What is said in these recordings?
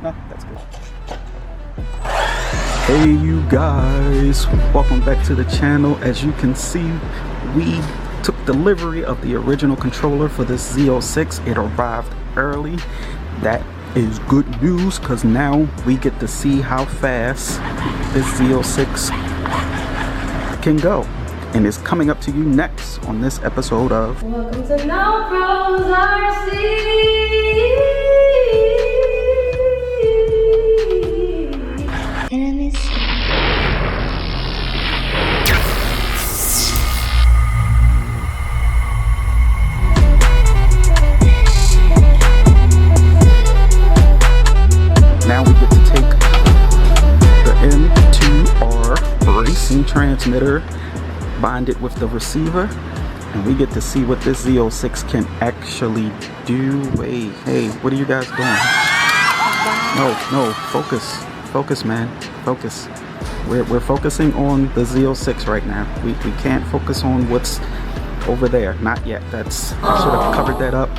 No, that's good. Hey you guys, welcome back to the channel. As you can see, we took delivery of the original controller for this Z06. It arrived early. That is good news because now we get to see how fast this Z06 can go. And it's coming up to you next on this episode of Welcome to noprosrc. Now we get to take the M2R racing transmitter, bind it with the receiver, and we get to see what this Z06 can actually do. Hey, what are you guys doing? No, focus, man, focus. We're focusing on the Z06 right now. We can't focus on what's over there, not yet. I should have covered that up.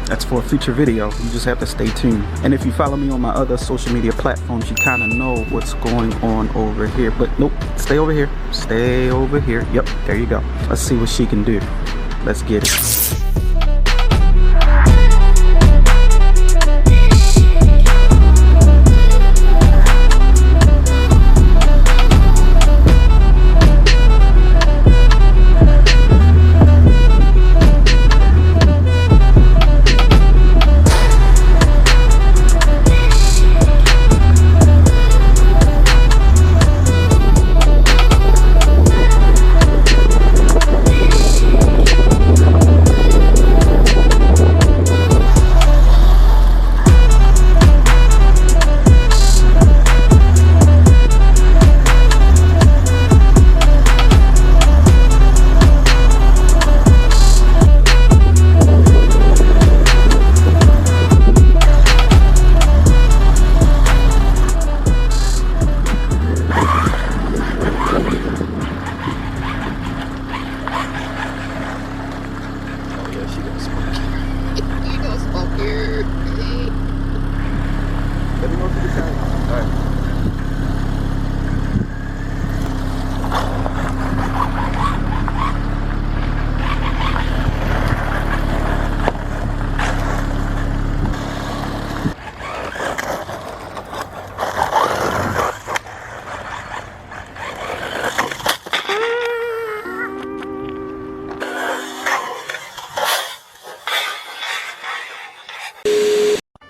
That's for a future video. You just have to stay tuned. And if you follow me on my other social media platforms, you kind of know what's going on over here. But nope, stay over here. Stay over here. Yep, there you go. Let's see what she can do. Let's get it.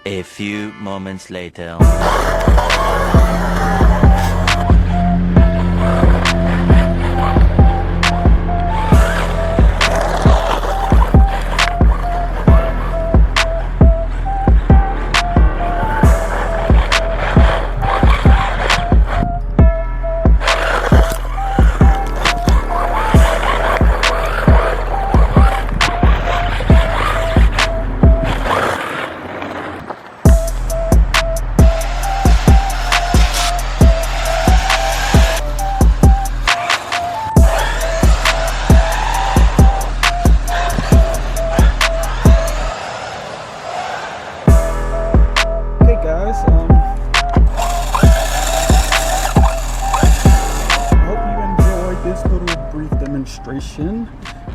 A few moments later.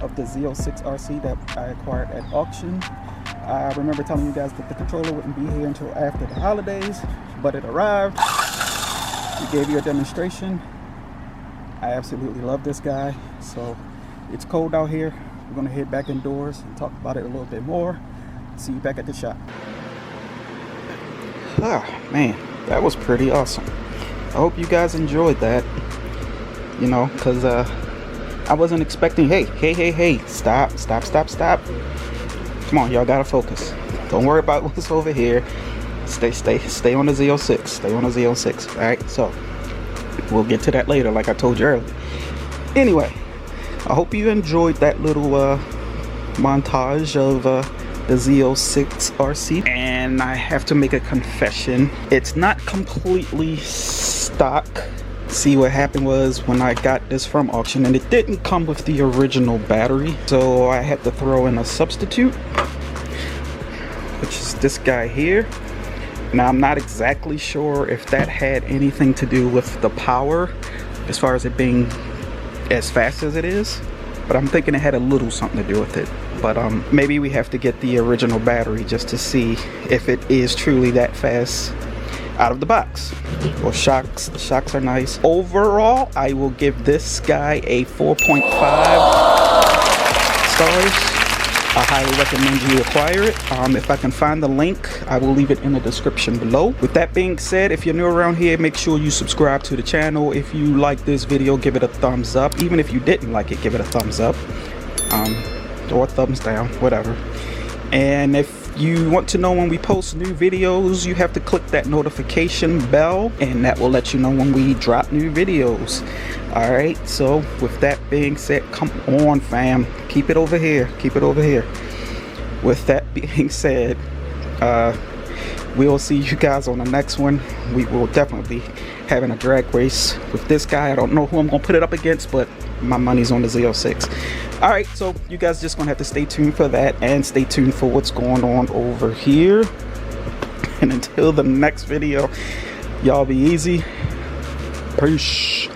Of the Z06 RC that I acquired at auction. I remember telling you guys that the controller wouldn't be here until after the holidays, but it arrived. We gave you a demonstration. I absolutely love this guy. So it's cold out here. We're gonna head back indoors and talk about it a little bit more. See you back at the shop. Ah, man, that was pretty awesome. I hope you guys enjoyed that. You know, because I wasn't expecting, hey, stop. Come on, y'all gotta focus. Don't worry about what's over here. Stay on the Z06. Stay on the Z06, all right? So, we'll get to that later, like I told you earlier. Anyway, I hope you enjoyed that little montage of the Z06 RC. And I have to make a confession. It's not completely stock. See, what happened was when I got this from auction, and it didn't come with the original battery, so I had to throw in a substitute, which is this guy here. Now I'm not exactly sure if that had anything to do with the power as far as it being as fast as it is, but I'm thinking it had a little something to do with it. But maybe we have to get the original battery just to see if it is truly that fast out of the box. Well, shocks, the shocks are nice. Overall, I will give this guy a 4.5 stars. I highly recommend you acquire it. If I can find the link, I will leave it in the description below. With that being said, if you're new around here, make sure you subscribe to the channel. If you like this video, give it a thumbs up. Even if you didn't like it, give it a thumbs up. Or a thumbs down, whatever. And if you want to know when we post new videos, you have to click that notification bell, and that will let you know when we drop new videos. Alright, so with that being said, come on fam, keep it over here, keep it over here. With that being said, we'll see you guys on the next one. We will definitely be having a drag race with this guy. I don't know who I'm gonna put it up against, but my money's on the Z06. Alright, so you guys just gonna have to stay tuned for that, and stay tuned for what's going on over here. And until the next video, y'all be easy. Peace.